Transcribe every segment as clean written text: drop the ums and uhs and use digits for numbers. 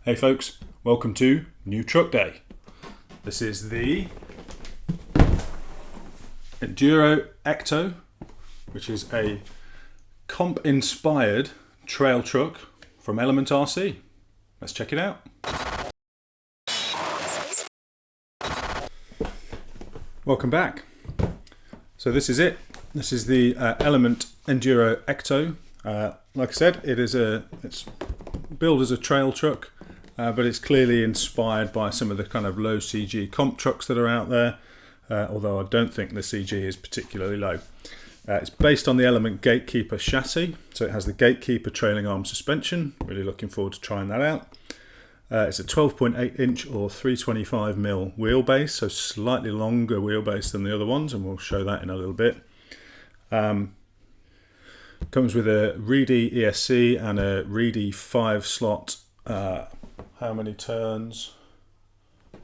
Hey folks, welcome to New Truck Day. This is the Enduro Ecto, which is a comp-inspired trail truck from Element RC. Let's check it out. Welcome back. So this is it. This is the Element Enduro Ecto. Like I said, it's billed as a trail truck. But it's clearly inspired by some of the kind of low CG comp trucks that are out there, although I don't think the CG is particularly low. It's based on the Element Gatekeeper chassis, so it has the Gatekeeper trailing arm suspension. Really looking forward to trying that out. It's a 12.8 inch or 325mm wheelbase, so slightly longer wheelbase than the other ones, and we'll show that in a little bit. Comes with a Reedy ESC and a Reedy 5-slot. How many turns?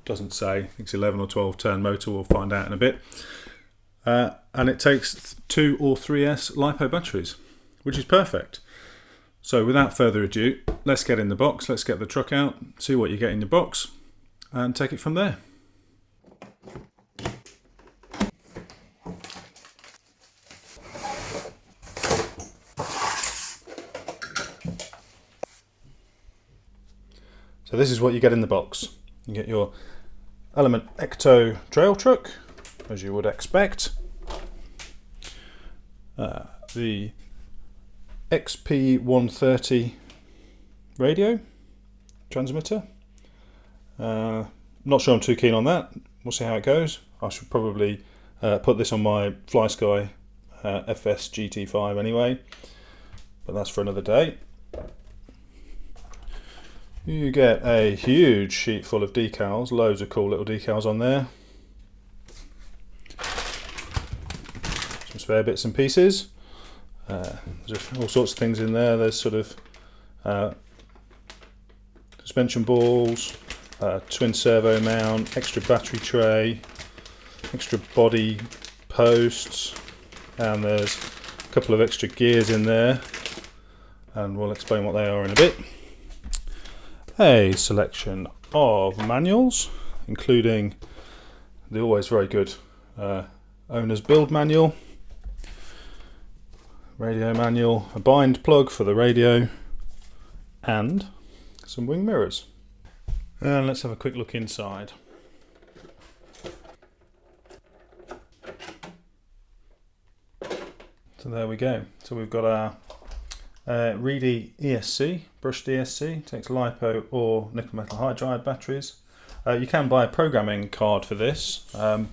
Doesn't say. I think it's 11 or 12 turn motor. We'll find out in a bit. And it takes 2 or 3S LiPo batteries, which is perfect. So without further ado, let's get in the box. Let's get the truck out, see what you get in your box, and take it from there. So this is what you get in the box. You get your Element Ecto trail truck, as you would expect. The XP130 radio transmitter. Not sure I'm too keen on that. We'll see how it goes. I should probably put this on my FlySky FS GT5 anyway, but that's for another day. You get a huge sheet full of decals, loads of cool little decals on there. Some spare bits and pieces. There's all sorts of things in there. There's sort of suspension balls, twin servo mount, extra battery tray, extra body posts, and there's a couple of extra gears in there, and we'll explain what they are in a bit. A selection of manuals, including the always very good owner's build manual, radio manual, a bind plug for the radio, and some wing mirrors. And let's have a quick look inside. So there we go. So we've got our Reedy ESC, brushed ESC, takes LiPo or nickel metal hydride batteries. You can buy a programming card for this, so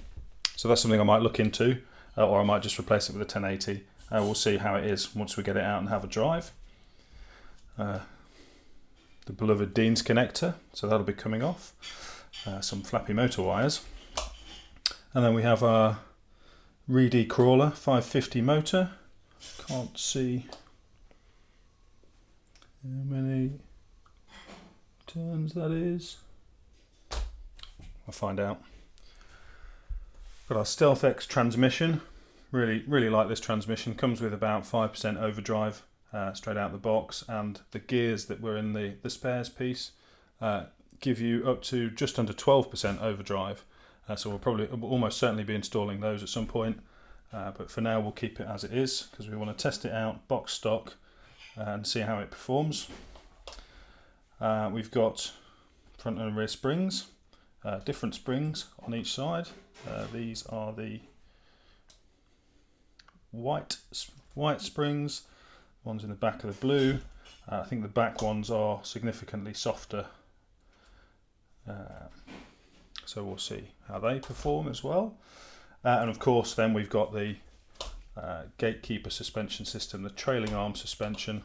that's something I might look into, or I might just replace it with a 1080. We'll see how it is once we get it out and have a drive. The beloved Dean's connector, so that'll be coming off. Some flappy motor wires. And then we have our Reedy Crawler 550 motor. Can't see how many turns that is. I'll find out. Got our Stealth X transmission. Really like this transmission. Comes with about 5% overdrive straight out the box, and the gears that were in the spares piece give you up to just under 12% overdrive. So we'll almost certainly be installing those at some point. But for now we'll keep it as it is because we want to test it out box stock and see how it performs. We've got front and rear springs, different springs on each side. These are the white springs, ones in the back of the blue. I think the back ones are significantly softer, so we'll see how they perform as well. And of course then we've got the Gatekeeper suspension system, the trailing arm suspension,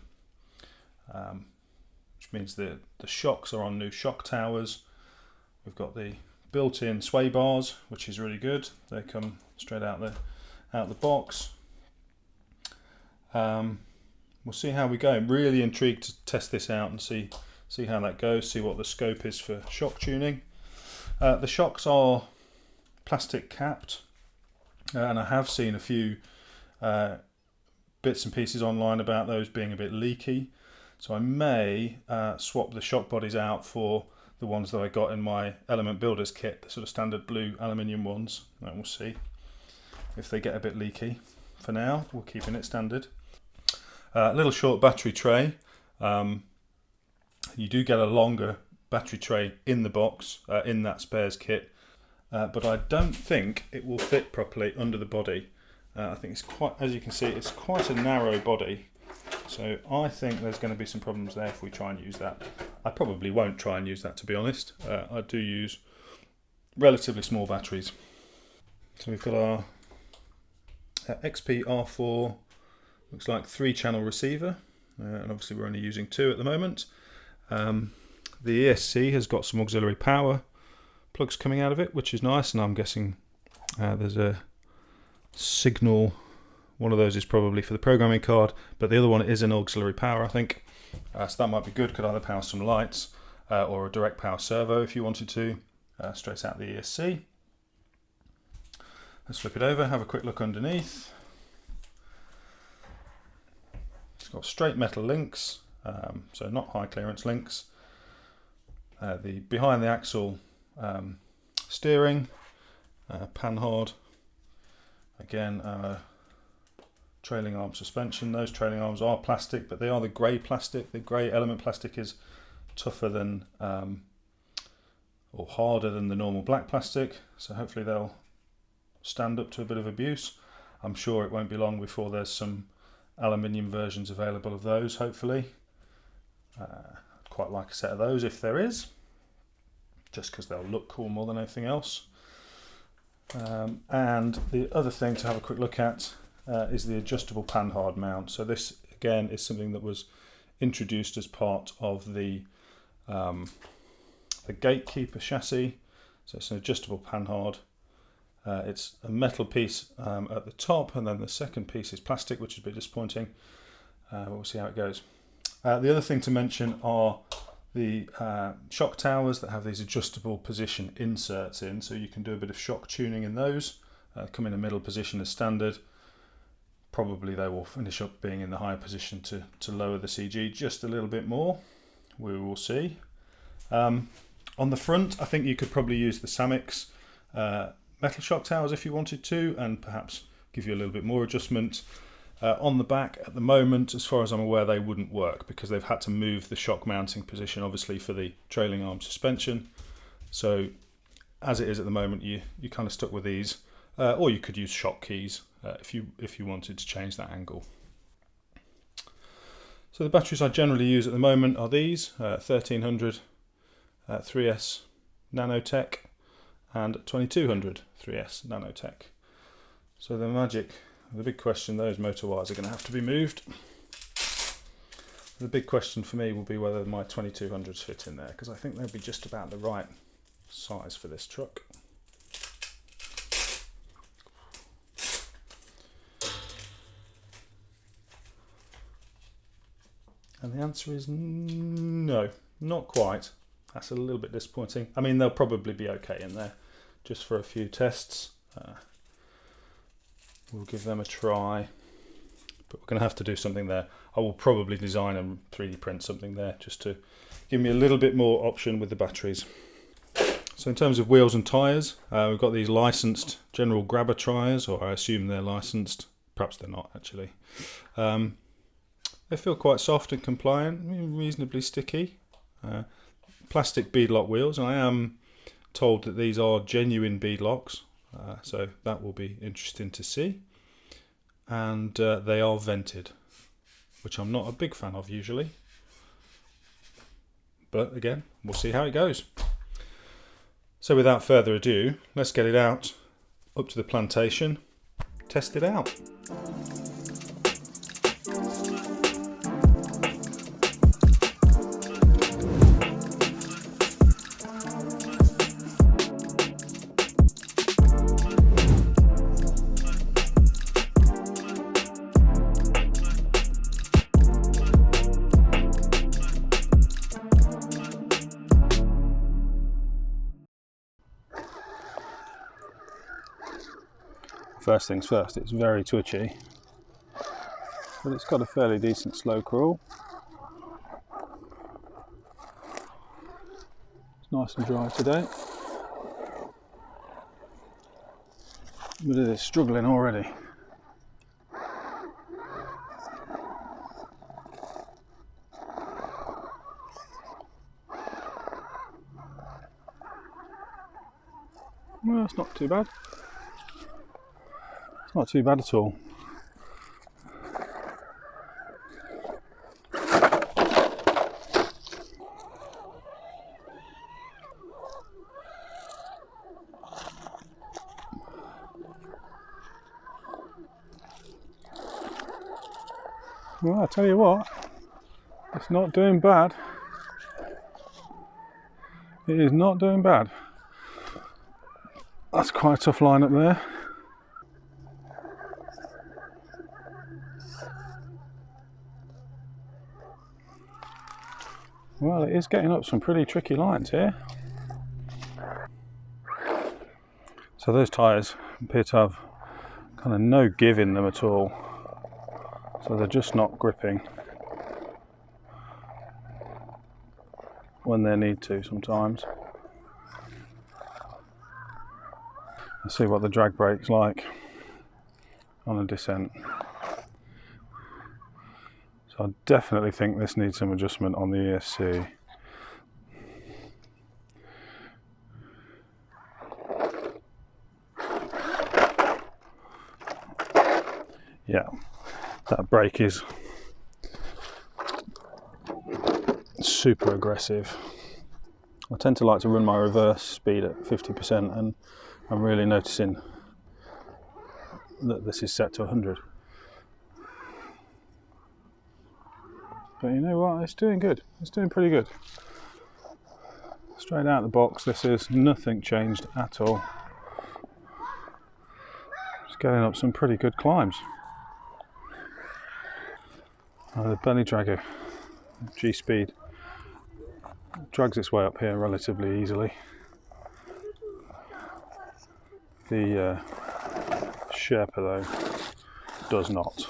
which means the shocks are on new shock towers. We've got the built-in sway bars, which is really good. They come straight out the box. We'll see how we go. I'm really intrigued to test this out and see how that goes, see what the scope is for shock tuning. The shocks are plastic capped, and I have seen a few bits and pieces online about those being a bit leaky. So I may swap the shock bodies out for the ones that I got in my Element Builders kit, the sort of standard blue aluminium ones, and we'll see if they get a bit leaky. For now, we're keeping it standard. A little short battery tray. You do get a longer battery tray in the box, in that spares kit, but I don't think it will fit properly under the body. I think it's quite, as you can see, it's quite a narrow body, so I think there's going to be some problems there if we try and use that. I probably won't try and use that, to be honest. I do use relatively small batteries. So we've got our XP-R4, looks like 3-channel receiver, and obviously we're only using 2 at the moment. The ESC has got some auxiliary power plugs coming out of it, which is nice, and I'm guessing there's a signal. One of those is probably for the programming card, but the other one is an auxiliary power, I think. So that might be good, could either power some lights or a direct power servo if you wanted to, straight out the ESC. Let's flip it over, have a quick look underneath. It's got straight metal links, so not high clearance links. The behind the axle steering, panhard. Again, trailing arm suspension. Those trailing arms are plastic, but they are the grey plastic. The grey element plastic is tougher than or harder than the normal black plastic, so hopefully they'll stand up to a bit of abuse. I'm sure it won't be long before there's some aluminium versions available of those, hopefully. I'd quite like a set of those if there is, just because they'll look cool more than anything else. And the other thing to have a quick look at is the adjustable panhard mount. So this again is something that was introduced as part of the Gatekeeper chassis. So it's an adjustable panhard. It's a metal piece at the top, and then the second piece is plastic, which is a bit disappointing. We'll see how it goes. The other thing to mention are the shock towers that have these adjustable position inserts in, so you can do a bit of shock tuning in those. Come in a middle position as standard. Probably they will finish up being in the higher position to lower the CG just a little bit more. We will see. On the front, I think you could probably use the Samix metal shock towers if you wanted to, and perhaps give you a little bit more adjustment. On the back, at the moment, as far as I'm aware, they wouldn't work because they've had to move the shock mounting position, obviously, for the trailing arm suspension. So as it is at the moment, you kind of stuck with these, or you could use shock keys if you wanted to change that angle. So the batteries I generally use at the moment are these 1300 3S Nanotech and 2200 3S Nanotech. So the big question, those motor wires are going to have to be moved. The big question for me will be whether my 2200s fit in there, because I think they'll be just about the right size for this truck. And the answer is no, not quite. That's a little bit disappointing. I mean, they'll probably be okay in there, just for a few tests. We'll give them a try, but we're going to have to do something there. I will probably design and 3D print something there just to give me a little bit more option with the batteries. So in terms of wheels and tyres, we've got these licensed General Grabber tyres, or I assume they're licensed. Perhaps they're not actually. They feel quite soft and compliant, reasonably sticky. Plastic beadlock wheels, and I am told that these are genuine beadlocks, so that will be interesting to see. And they are vented, which I'm not a big fan of usually. But again, we'll see how it goes. So without further ado, let's get it out, up to the plantation, test it out. First things first, it's very twitchy, but it's got a fairly decent slow crawl. It's nice and dry today. But it is struggling already. Well, it's not too bad. It's not too bad at all. Well, I tell you what, it's not doing bad. It is not doing bad. That's quite a tough line up there. Well, it is getting up some pretty tricky lines here. So those tyres appear to have kind of no give in them at all. So they're just not gripping when they need to sometimes. Let's see what the drag brake's like on a descent. So I definitely think this needs some adjustment on the ESC. Yeah, that brake is super aggressive. I tend to like to run my reverse speed at 50%, and I'm really noticing that this is set to 100. But you know what, it's doing good. It's doing pretty good. Straight out of the box, this is nothing changed at all. Just getting up some pretty good climbs. The belly dragger G-Speed drags its way up here relatively easily. The Sherpa though does not.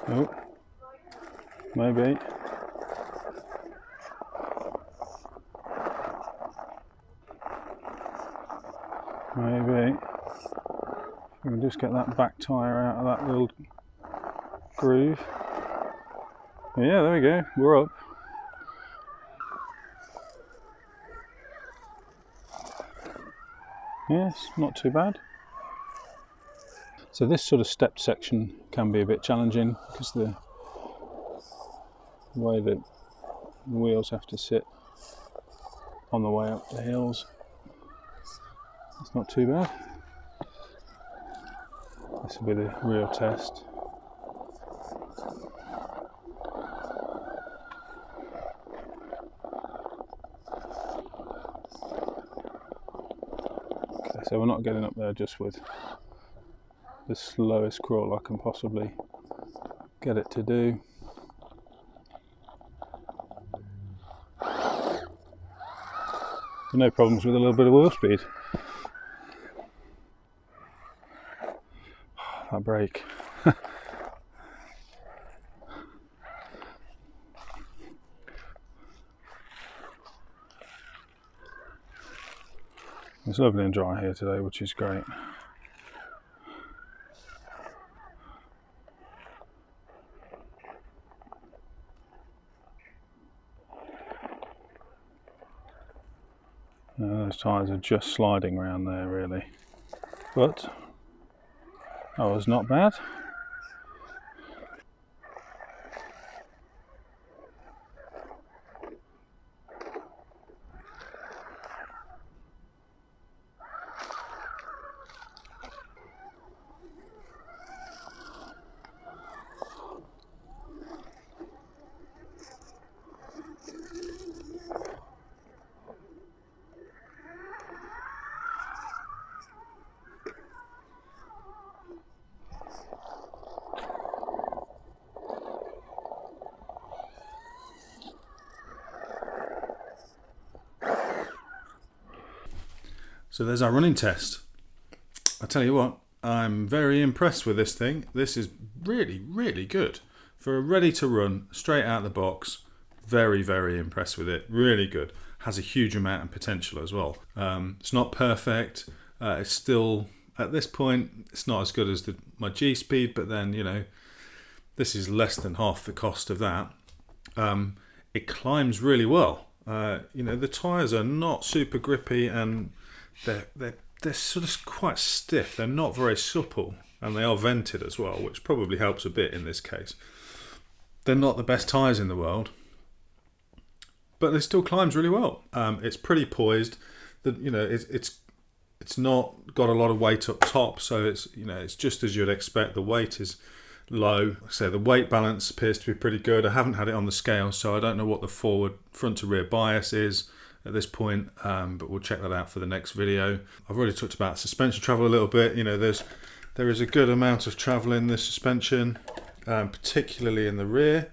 Oh, maybe. Maybe. We can just get that back tyre out of that little groove. Yeah, there we go, we're up. Yes, not too bad. So this sort of stepped section can be a bit challenging because the way that the wheels have to sit on the way up the hills. It's not too bad. This will be the real test. Okay, so we're not getting up there just with the slowest crawl I can possibly get it to do. No problems with a little bit of wheel speed. That brake. It's lovely and dry here today, which is great. Those tyres are just sliding around there really, but that was not bad. So there's our running test. I tell you what, I'm very impressed with this thing. This is really, really good. For a ready to run, straight out of the box, very, very impressed with it. Really good. Has a huge amount of potential as well. It's not perfect. It's still, at this point, it's not as good as my G-Speed, but then, you know, this is less than half the cost of that. It climbs really well. You know, the tyres are not super grippy, and they're sort of quite stiff. They're not very supple, and they are vented as well, which probably helps a bit in this case. They're not the best tyres in the world, but it still climbs really well. It's pretty poised. You know, it's not got a lot of weight up top, so it's, you know, it's just as you'd expect. The weight is low. So the weight balance appears to be pretty good. I haven't had it on the scale, so I don't know what the front to rear bias is at this point, but we'll check that out for the next video. I've already talked about suspension travel a little bit. You know, there is a good amount of travel in this suspension, particularly in the rear.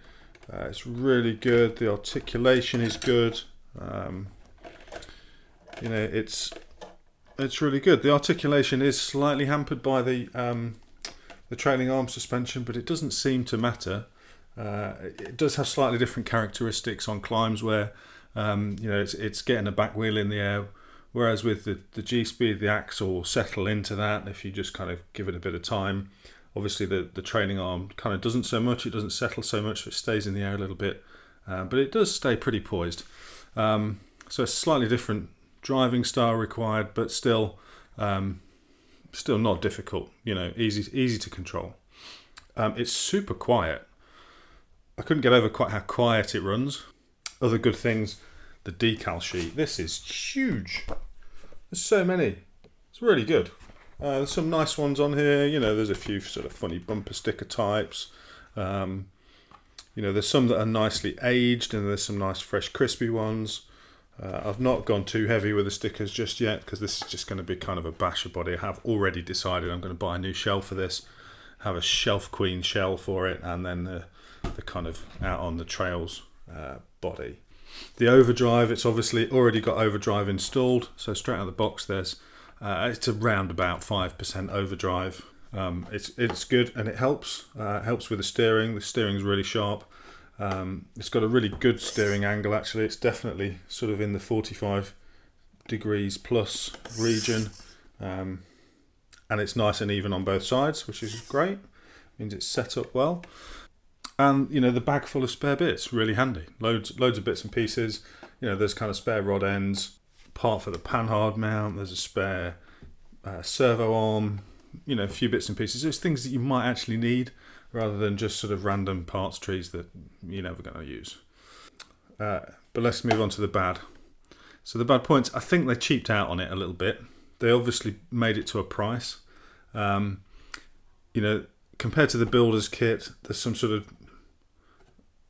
It's really good. The articulation is good. You know, it's really good. The articulation is slightly hampered by the trailing arm suspension, but it doesn't seem to matter. It does have slightly different characteristics on climbs where you know, it's getting a back wheel in the air, whereas with the G-Speed, the axle will settle into that if you just kind of give it a bit of time. Obviously the trailing arm kind of doesn't so much. It doesn't settle so much, so it stays in the air a little bit, but it does stay pretty poised. So it's a slightly different driving style required, but still not difficult. You know, easy to control. It's super quiet. I couldn't get over quite how quiet it runs. Other good things, the decal sheet. This is huge. There's so many. It's really good. There's some nice ones on here. You know, there's a few sort of funny bumper sticker types. You know, there's some that are nicely aged, and there's some nice, fresh, crispy ones. I've not gone too heavy with the stickers just yet, because this is just going to be kind of a basher body. I have already decided I'm going to buy a new shell for this, have a Shelf Queen shell for it, and then the kind of out on the trails body. The overdrive, it's obviously already got overdrive installed, so straight out of the box there's it's around about 5% overdrive. It's good, and it helps with the steering. The steering's really sharp. It's got a really good steering angle actually. It's definitely sort of in the 45 degrees plus region, and it's nice and even on both sides, which is great. Means it's set up well. And you know, the bag full of spare bits, really handy. Loads of bits and pieces. You know, there's kind of spare rod ends, part for the panhard mount. There's a spare servo arm. You know, a few bits and pieces. There's things that you might actually need, rather than just sort of random parts trees that you're never going to use. But let's move on to the bad. So the bad points, I think they cheaped out on it a little bit. They obviously made it to a price. You know, compared to the builder's kit, there's some sort of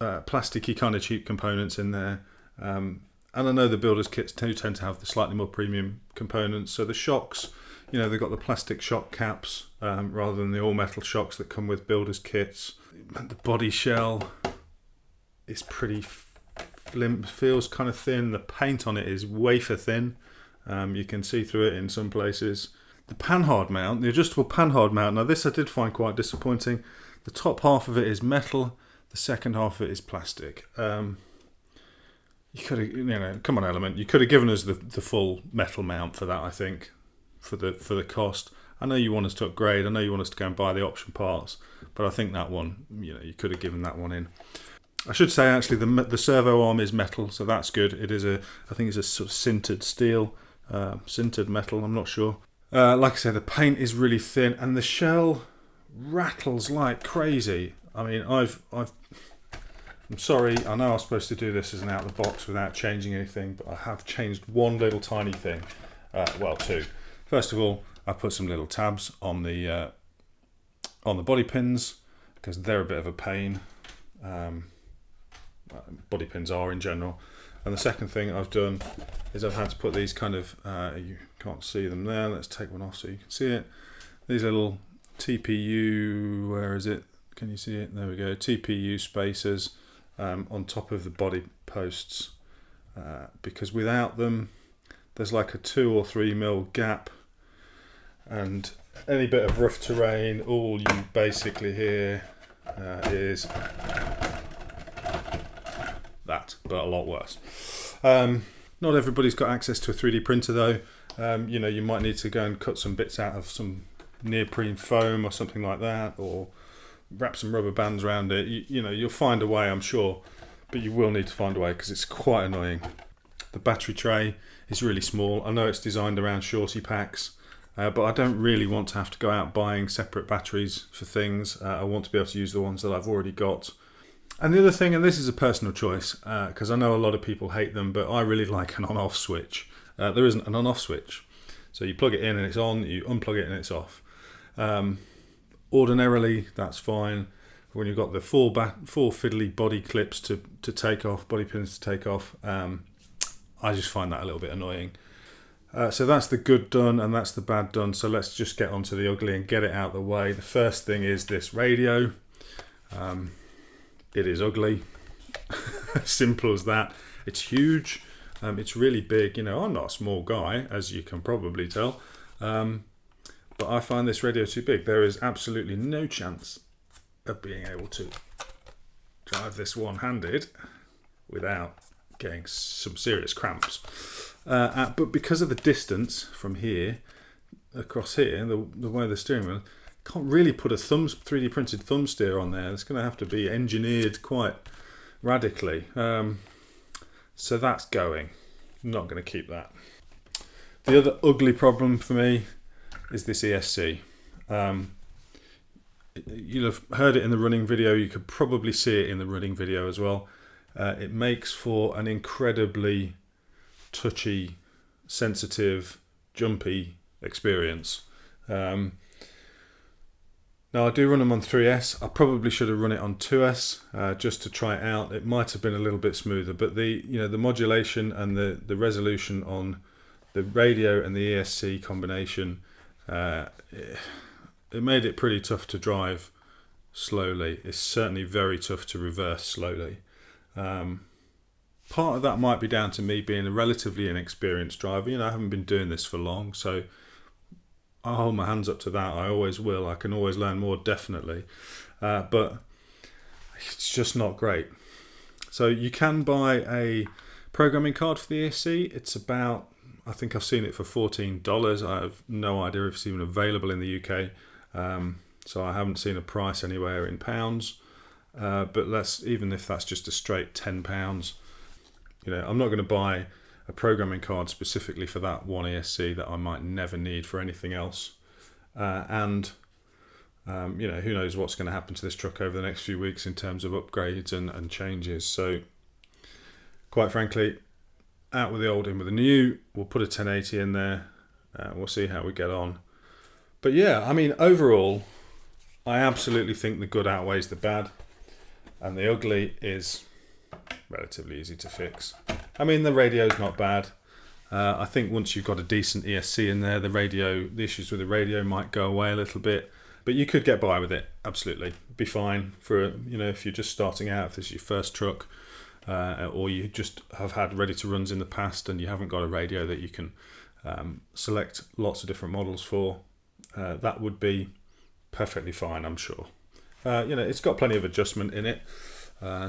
plasticky kind of cheap components in there. And I know the builder's kits tend to have the slightly more premium components. So the shocks, you know, they've got the plastic shock caps rather than the all-metal shocks that come with builder's kits. The body shell is pretty feels kind of thin. The paint on it is wafer thin. You can see through it in some places. The panhard mount, the adjustable panhard mount, now this I did find quite disappointing. The top half of it is metal, the second half of it is plastic. You could have, you know, come on Element, you could have given us the full metal mount for that, I think, for the cost. I know you want us to upgrade, I know you want us to go and buy the option parts, but I think that one, you know, you could have given that one in. I should say actually the servo arm is metal, so that's good. It is I think it's a sort of sintered steel, sintered metal, I'm not sure. Like I said, the paint is really thin, and the shell rattles like crazy. I mean, I'm sorry, I know I was supposed to do this as an out of the box without changing anything, but I have changed one little tiny thing. Well, two. First of all, I put some little tabs on the body pins, because they're a bit of a pain. Body pins are in general. And the second thing I've done is I've had to put these kind of, you can't see them there, let's take one off so you can see it. These little TPU, where is it? Can you see it? There we go. TPU spacers on top of the body posts, because without them there's like a 2 or 3 mil gap, and any bit of rough terrain, all you basically hear is that, but a lot worse. Not everybody's got access to a 3D printer though. You know, you might need to go and cut some bits out of some neoprene foam or something like that, or wrap some rubber bands around it. You know, you'll find a way, I'm sure, but you will need to find a way because it's quite annoying. The battery tray is really small. I know it's designed around shorty packs, but I don't really want to have to go out buying separate batteries for things. I want to be able to use the ones that I've already got. And the other thing, and this is a personal choice, because I know a lot of people hate them, but I really like an on-off switch. There isn't an on-off switch. So you plug it in and it's on, you unplug it and it's off. Ordinarily, that's fine. When you've got the four fiddly body clips to take off, body pins to take off, I just find that a little bit annoying. So that's the good done and that's the bad done. So let's just get onto the ugly and get it out of the way. The first thing is this radio. It is ugly. Simple as that. It's huge. It's really big. You know, I'm not a small guy, as you can probably tell. But I find this radio too big. There is absolutely no chance of being able to drive this one-handed without getting some serious cramps. But because of the distance from here across here, the way the steering wheel, can't really put a 3D printed thumb steer on there. It's going to have to be engineered quite radically. So that's going. I'm not going to keep that. The other ugly problem for me is this ESC. You'll have heard it in the running video. You could probably see it in the running video as well. It makes for an incredibly touchy, sensitive, jumpy experience. Now I do run them on 3S. I probably should have run it on 2S just to try it out. It might have been a little bit smoother, but the modulation and the resolution on the radio and the ESC combination, it made it pretty tough to drive slowly. It's certainly very tough to reverse slowly. Part of that might be down to me being a relatively inexperienced driver. You know, I haven't been doing this for long, so I'll hold my hands up to that. I always will. I can always learn more, definitely. But it's just not great. So you can buy a programming card for the ESC. It's about, I think I've seen it for $14. I have no idea if it's even available in the UK. So I haven't seen a price anywhere in pounds. But even if that's just a straight £10, you know, I'm not going to buy a programming card specifically for that one ESC that I might never need for anything else. You know, who knows what's going to happen to this truck over the next few weeks in terms of upgrades and changes. So quite frankly, out with the old, in with the new. We'll put a 1080 in there. We'll see how we get on. But yeah, I mean, overall, I absolutely think the good outweighs the bad. And the ugly is relatively easy to fix. I mean, the radio's not bad. I think once you've got a decent ESC in there, the issues with the radio might go away a little bit. But you could get by with it, absolutely. Be fine for, you know, if you're just starting out, if this is your first truck, or you just have had ready-to-runs in the past and you haven't got a radio that you can select lots of different models for, that would be perfectly fine, I'm sure. You know, it's got plenty of adjustment in it.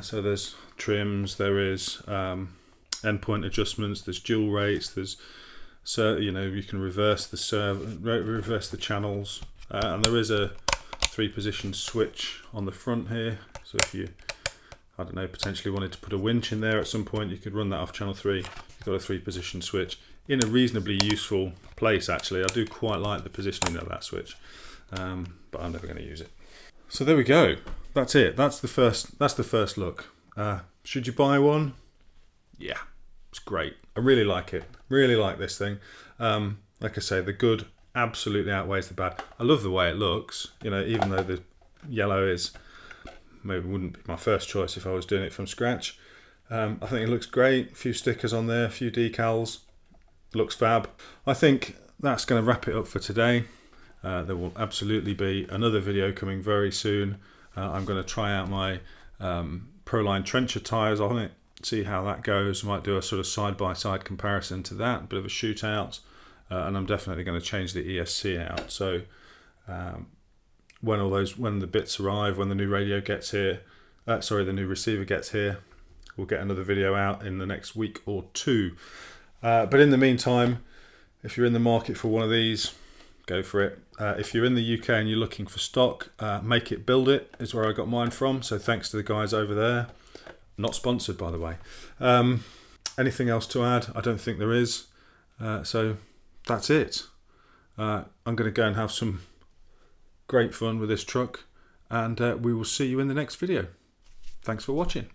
So there's trims, there is endpoint adjustments, there's dual rates, you know, you can reverse the channels, and there is a 3-position switch on the front here. So if you, I don't know, potentially wanted to put a winch in there at some point, you could run that off channel 3. You've got a 3-position switch in a reasonably useful place, actually. I do quite like the positioning of that switch, but I'm never going to use it. So there we go. That's it. That's the first look. Should you buy one? Yeah, it's great. I really like it. Really like this thing. Like I say, the good absolutely outweighs the bad. I love the way it looks. You know, even though the yellow is maybe wouldn't be my first choice if I was doing it from scratch. I think it looks great. A few stickers on there, a few decals. Looks fab. I think that's going to wrap it up for today. There will absolutely be another video coming very soon. I'm going to try out my Proline Trencher tyres on it, see how that goes. Might do a sort of side-by-side comparison to that, a bit of a shootout. And I'm definitely going to change the ESC out. So when when the bits arrive, when the new radio gets here, the new receiver gets here. We'll get another video out in the next week or two. But in the meantime, if you're in the market for one of these, go for it. If you're in the UK and you're looking for stock, Make It Build It is where I got mine from. So thanks to the guys over there. Not sponsored, by the way. Anything else to add? I don't think there is. So that's it. I'm going to go and have some great fun with this truck, and we will see you in the next video. Thanks for watching.